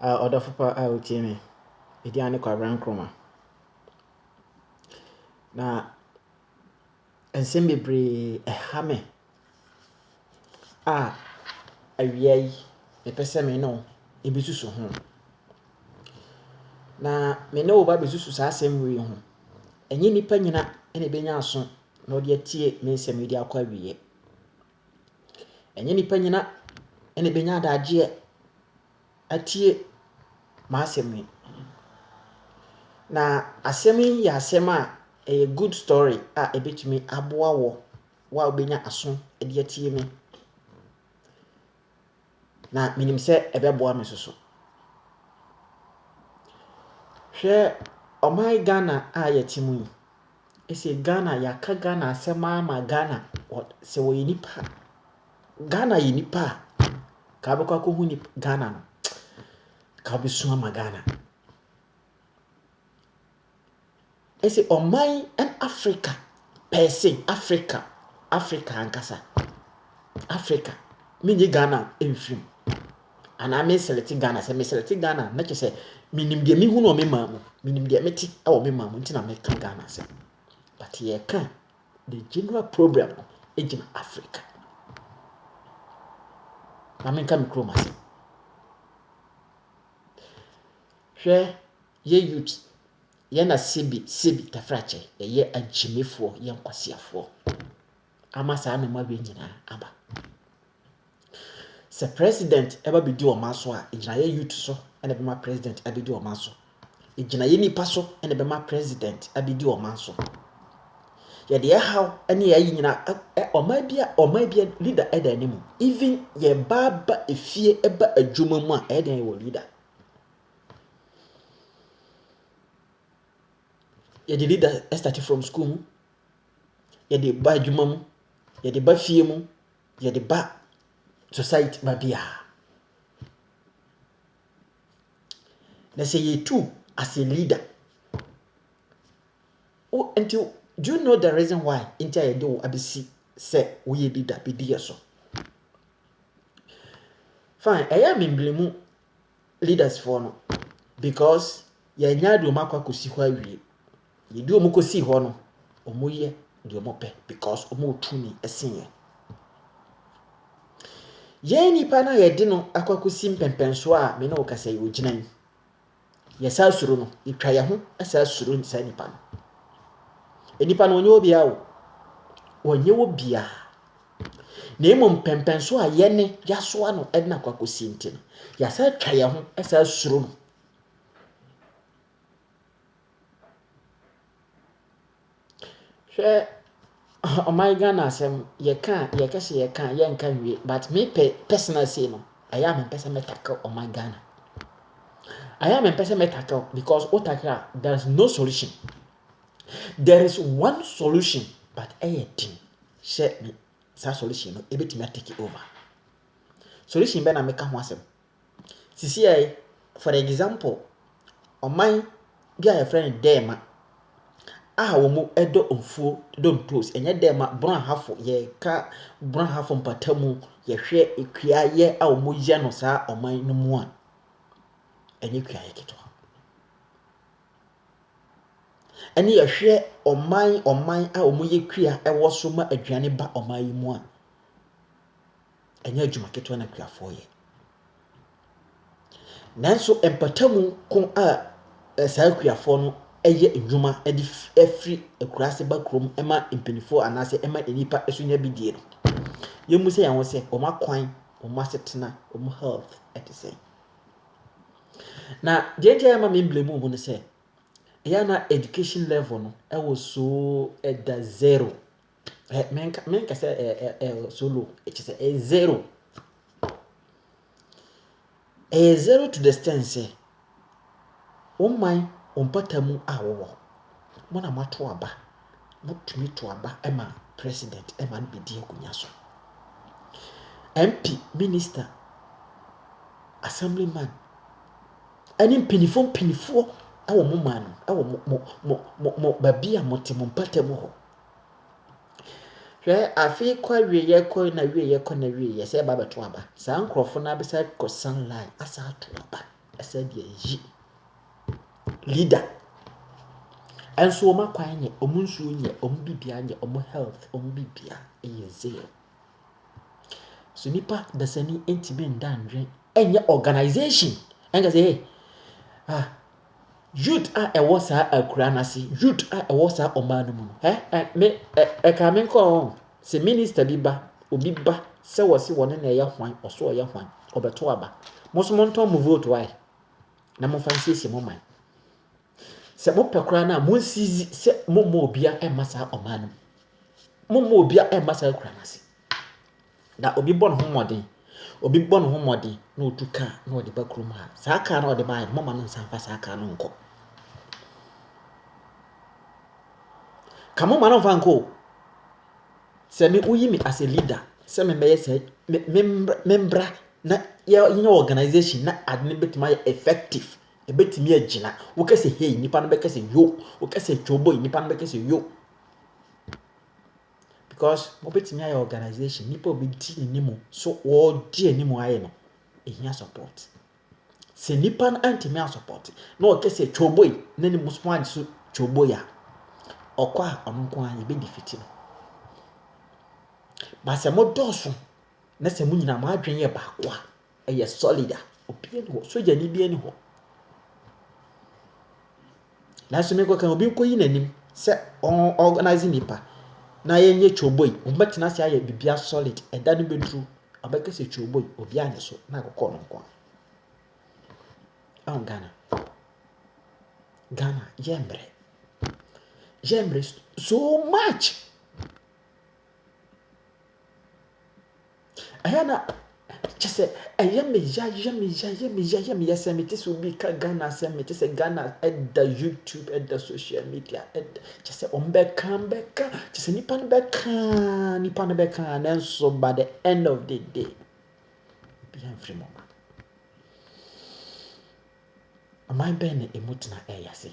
Order for out me. Idiane Quabran Chroma. Na nsɛm bebree ɛha me a awia yi mepɛ sɛ me no ebisusu ho. Na me ne wo ba bisusu saa asɛm wei ho. Ɛnyɛ nipa nyina ɛna ebenya aso na ɔde atie me nsɛm yi de akɔ awie. Ɛnyɛ nipa nyina ɛna ebenya adagyeɛ atie m'asɛm yi. Na asɛm yi yɛ asɛm a ɛyɛ good story a ebetumi aboa wo a wobenya aso de atie me. Na menim sɛ ɛbɛboa me soso. Hwɛ ɔman Ghana a yɛte mu yi. Ɛsɛ Ghana yɛaka Ghana asɛm ama Ghana sɛ wɔyɛ nipa. Ghana yɛ nipa a ka wobɛkɔ akɔhu Ghana no. Ka wobɛsu ama Ghana. Ɛsɛ ɔman Africa pɛse Africa ankasa. Africa menye Ghana mfirim. Anaa me select Ghana sɛ me select Ghana na kyerɛ sɛ menim deɛ mehu no me maa mu. Menim deɛ mete wɔ me maa mu nti na meka Ghana asɛm. But yɛka the general program no ɛgyina Africa. Na menka me kurom asɛm. Hwɛ yɛ youth yɛna sebi tafrakyɛ ɛyɛ agyimifoɔ yɛ nkwasiafoɔ. Ama saa ne mabɛ nyinaa aba. Sɛ president ɛba bɛdi ɔman so a ɛgyina yɛ youth so ɛna bɛma president abɛdi ɔman so. Ɛgyina yɛ nipa so ɛna bɛma president abɛdi ɔman so. Yɛde ɛhaw ɛne yɛayi nyinaa ɔman bia leader ɛda anim. Even yɛ ba efie ɛba adwuma mu a ɛda yɛwɔ leader. Yɛde leader start from school mu. Yɛde ba adwuma mu. Yɛde ba fie mu. Yɛde ba society ba bia. Na sɛ yɛtu as a leader. Until do you know the reason why inti yɛde wo abisi sɛ woyɛ leader bɛdi yɛ so? Fine, ɛyɛ memblemu leaders for no because yɛnya de ɔmo akɔ akɔsi hɔ awie. Yɛde ɔmo kɔsi hɔ no, ɔmo yɛ de ɔmo pɛ because ɔmo tumi ɛsen yɛ. Yɛn nipa na yɛde no akɔ akɔsi mpɛmpɛnso a me ne wo kasa yɛ ogyina yi. Yɛsa suro no, yɛtwa yɛn ho ɛsa suro saa nipa no. Nipa no ɔnyɛ wo bia o. Ɔnyɛ wo bia. Na emu mpɛmpɛnso a yɛne yasoa no ɛde na akɔ akɔsi nti no. Yɛasa twa yɛn ho ɛsa suro no. Hwɛ ɔman Ghana asɛm yɛka yɛnka wie but me personal say no ɛyɛ a mempɛ sɛ mɛtaka ɔman Ghana. Ɛyɛ a mempɛ sɛ mɛtaka because otaka there is no solution. There is one solution but ɛyɛ din. Hyɛ me saa solution no ebetumi take over. Solution bɛ na meka ho asɛm. Sisi ai for example ɔman bi a yɛfrɛ no Dema a wɔn ɛdɔ mfuo dontos ɛnyɛ Dema brown hafo yɛka brown hafo mpatamu yɛhwɛ ekuayɛ a wɔn yɛ no saa ɔman no mu a ɛnyɛ kuayɛ ketewa. Ɛne yɛhwɛ ɔman a wɔn yɛ kua ɛwɔ so ma aduane ba ɔman yi mu a ɛnyɛ adwuma ketewa na kuafoɔ yɛ. Nanso mpatamu ko a saa kuafoɔ no ɛyɛ adwuma ɛde afiri akurase ba kurom ɛma mpanifoɔ anaasɛ ɛma nipa ɛso nya bidie no. Yɛmu sɛ yɛn ho sɛ wɔn akwan, wɔn asetena, wɔn health ɛte sɛ. Na deɛ nkyɛn ma me blame mu no sɛ ɛyɛ na education level no ɛwɔ so ɛda zero. Menka sɛ solo ɛkyɛ sɛ zero. Zero to the extent sɛ ɔman ɔmpatamu a wɔwɔ mo na mato aba motumi to aba ɛma president ɛma no bɛdi akonya so. MP minister assemblyman ɛne mpanifoɔ ɛwɔ mo man no ɛwɔ mo baabi a mote mo mpatamu hɔ. hwɛ afi kwa wie kɔ na wie sɛ ba beto aba saa nkrɔfo na besa kɔ sunlight asa ato aba asa de yi leader enso ma kwan nye omu nsuo nye omu bibia nye omu health omu bibia ɛyɛ zero so nipa dasani entime ndandwe enye organization enga sɛ youth a ɛwɔ saa akura nase youth a ɛwɔ saa ɔman no mu me ka me nkɔ sɛ minister bi ba obi ba sɛ wɔse wɔne na ɛyɛ hwan ɔso ɔyɛ hwan ɔbɛto aba mo so mo ntɔn mo vote why na mo fansiesie mo man sɛ mo pɛkora na mo nsizi sɛ mo mo obia ɛma saa ɔman no mo mo obia ɛma saa akura nase na obi bɔ ne ho mmɔden na otu ka na ɔde ba kurom ha saa ka na ɔde ba mo ma no nsamfa saa ka no nkɔ kamo ma no mfa nkɔ sɛ me uyi me as a leader sɛ me mɛyɛ sɛ membra na yɛ organization na adne betima yɛ effective e betimi agina wo kase hey nipa no bɛkase yo wo kase choboy nipa no bɛkase yo because mo betimi ayɛ organization nipa obi di nimo so wo di nimo ayɛ no ehia support sɛ nipa no antimi a support na wo kase choboy na ni mo squad so choboy a okwa ɔno nko a yɛ be defeat no ba sɛ mo dɔso na sɛ mo nyina mo adwen yɛ baako a ɛyɛ solid a obi ne ho soja ni bi ne ho na so me ko kan obi nko yi nanim sɛ organize nipa na yɛ nye choboy o betena sɛ ayɛ bibia solid ɛda no bedru abɛka sɛ choboy obi anye so na akɔkɔ no nko a Ghana jembre so much ayana just ayemiya sɛ mete so bi ka Ghana sɛ mete sɛ Ghana at the YouTube at the social media at just sɛ ombeka just nipa no bɛka na so by the end of the day be free mama aman bɛn na emutena ɛyase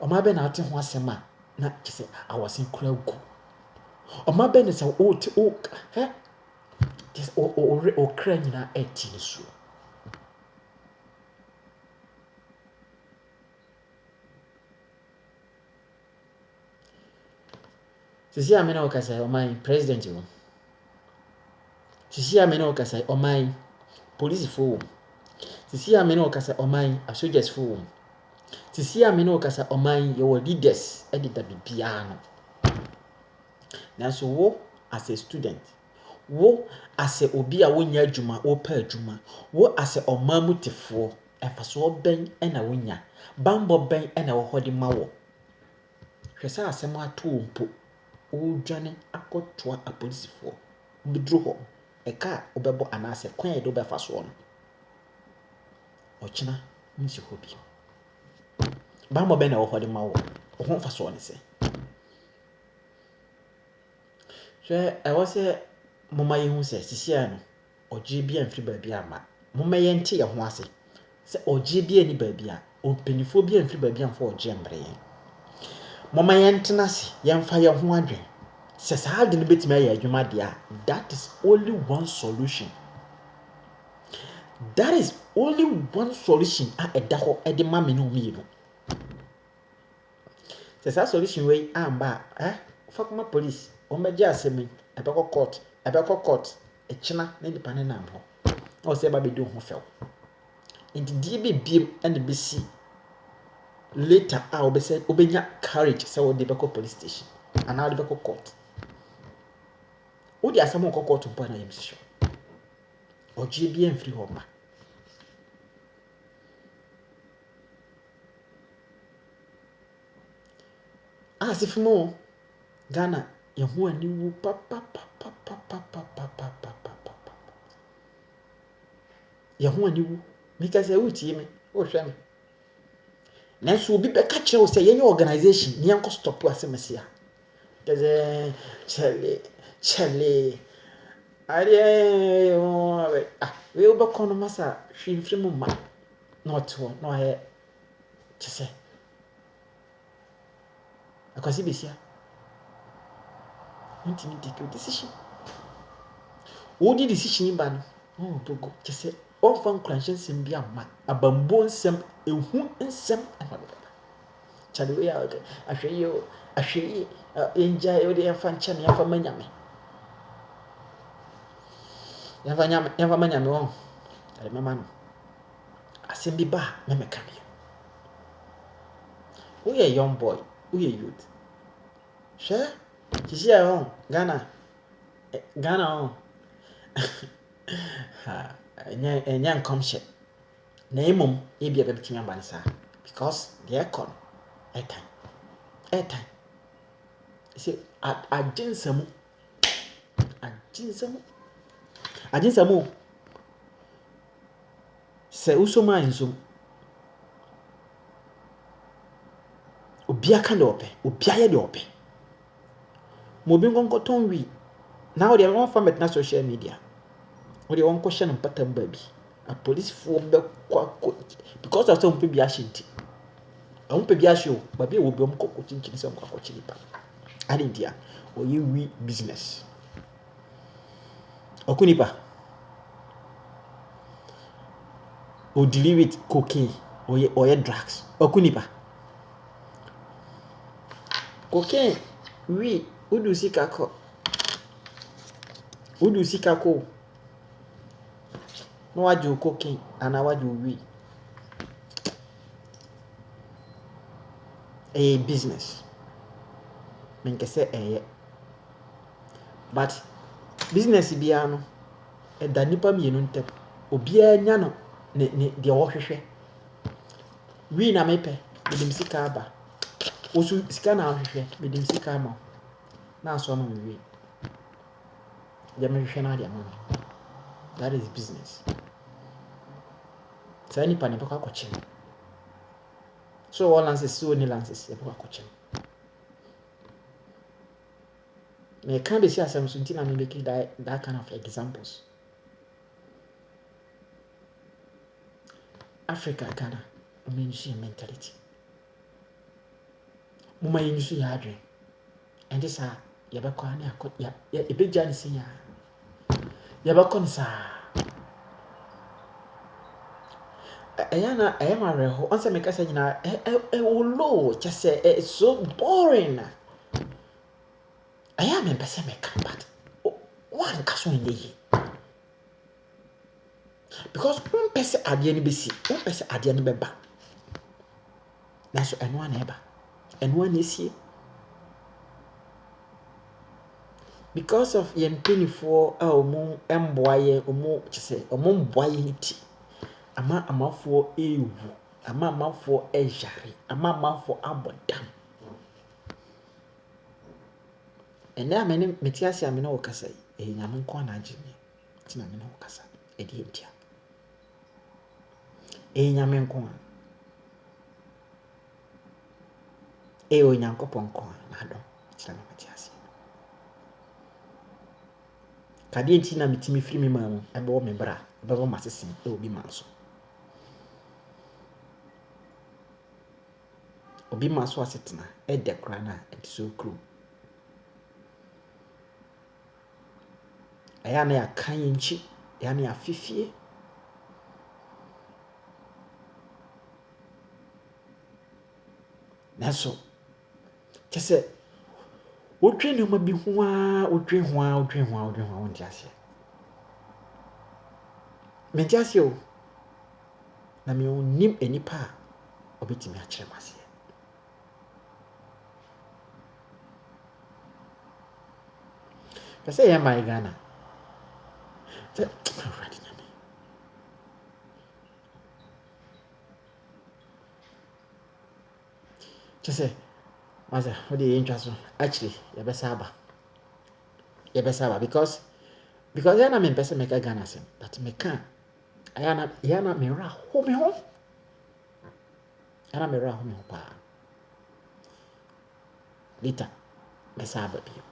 ɔman bɛn na ate ho asɛm a na just sɛ awasen kura gu ɔman bɛn na sɛ just o kra nyina eti so sisi amena okasa ɔman president wo sisi amena okasa ɔman police fo sisi amena okasa ɔman soldiers fo sisi amena okasa ɔman your leaders edita bibia no nanso wo as a student wo as a obi a wonya adwuma wo pa adwuma wo as a ɔman mutefo ɛfaso bɛn ɛna wonya bambɔ bɛn ɛna wo hɔde ma wo hwesa asɛm ato mpo wo dwane akɔtoa apolisifoɔ bidru hɔ ɛka obɛbɔ anase kwan ɛde obɛfa so no ɔkyena nsi hɔ bi bambɔ bɛn na wo hɔde ma wo ho fa so ne sɛ hwɛ ɛwɔ sɛ moma yehu sɛ sisia no ɔgye bia mfiri baabi ama moma yɛnte yɛ ho ase sɛ ɔgye bia ni baabi a ɔmpanifo bia mfiri baabi amfa ɔgye mbrɛ yɛn moma yɛntena se yɛmfa yɛ ho adwen sɛ saa de no betimi ayɛ adwuma de a that is only one solution a ɛda hɔ ɛde ma me no mi no sɛ saa solution wei amba fa koma police ɔmbɛgye asɛm ɛbɛkɔ court ɛkyena na nipa ne nam hɔ na ɔsɛ ba bɛdi ho fɛw nti die bibiem ɛna bɛsi later a obenya courage sɛ wode bɛkɔ police station anaa wode bɛkɔ court wode asɛm ɔkɔ court mpo na yɛm sisho ɔgye bia mfiri hɔ ma asifmo Ghana yɛho ani wu papa yɛho ani wu mika sɛ wotie me wohwɛ me nanso obi bɛka kyerɛ wo sɛ yɛnyɛ organization ne yɛnkɔ stop asɛm asia kɛsɛ chale adeɛ we wobɛkɔ no masa hwimfiri mu ma na ɔte hɔ na ɔyɛ kyɛ sɛ akwasi besia ntimi take a decision wodi decision ba no bogo kyese ofan kranhye nsem bi amma abambo nsem ehu nsem ama baba chale we ya ahwe enja e wodi enfa nche me enfa manyame enfa manyame won ale mama no asem bi ba me meka me who a young boy who a youth hwe kisia won Ghana on ha enya nkomhye na emom e bia be betimi aba nsa because the econ airtime see agyensamu se usoma nsum obia ka de ope obia ye de ope mo bi nkonkoton wi na wo de won fa metna social media wo de won ko hye no patam ba bi a police fo be kwa because of some people ashinti awon pe bi ahye o ba bi e wo bi om kokko chinchin se kwa chilipa ade dia o ye wi business okunipa o deal with cocaine or ye drugs okunipa cocaine wi udu sikako no waju cocaine ana waju wi a business menkese but business bia no e da nipa mienu ntem obia nya no ne de wo hwehwe wi na mepe medim sika aba osu sika na hwehwe medim sika ma na so no wi de me hwehwe na de ma that is business sa nipa ne baka kwache so all lances so ni lances e baka kwache me can be see asem so ntina me make that kind of examples Africa Ghana means mentality muma yinsu ya adwen and this ya bekọ ani akọ ya ebeja ni sinya ya bekọ nsa ayana ayama reho onse me kasa nyina low chese it's so boring ayama mpese me kan but one kaso nyi because mpese ade ni besi mpese ade ni beba na so eno na eba eno na esie because of yen penifo a omu emboaye omu chese omu mboaye nti ama amafo ewu ama amafo ejare ama amafo abodam ene amene metiasia amene wokasa nyame nko na agene tina amene wokasa edi entia nyame nko onyankopon nko na ado tina metiasia kade enti na mitimi firi mi ma mu ebe wo me bra ebe wo masese obi manso obi manso asetena ede kra na edi so kru aya na ya kan nchi ya na ya fifie naso kese wotwe ne ma bi ho a wotwe ho nti ase menti ase o na me onim enipa obetimi a kire mase kase ya mai Ghana se already nyame kese maza odi yentwa so actually ya besaba because yana me pese me ka Ghana sem but me can yana me ra ho me ho yana me ra ho me ho pa later besaba bi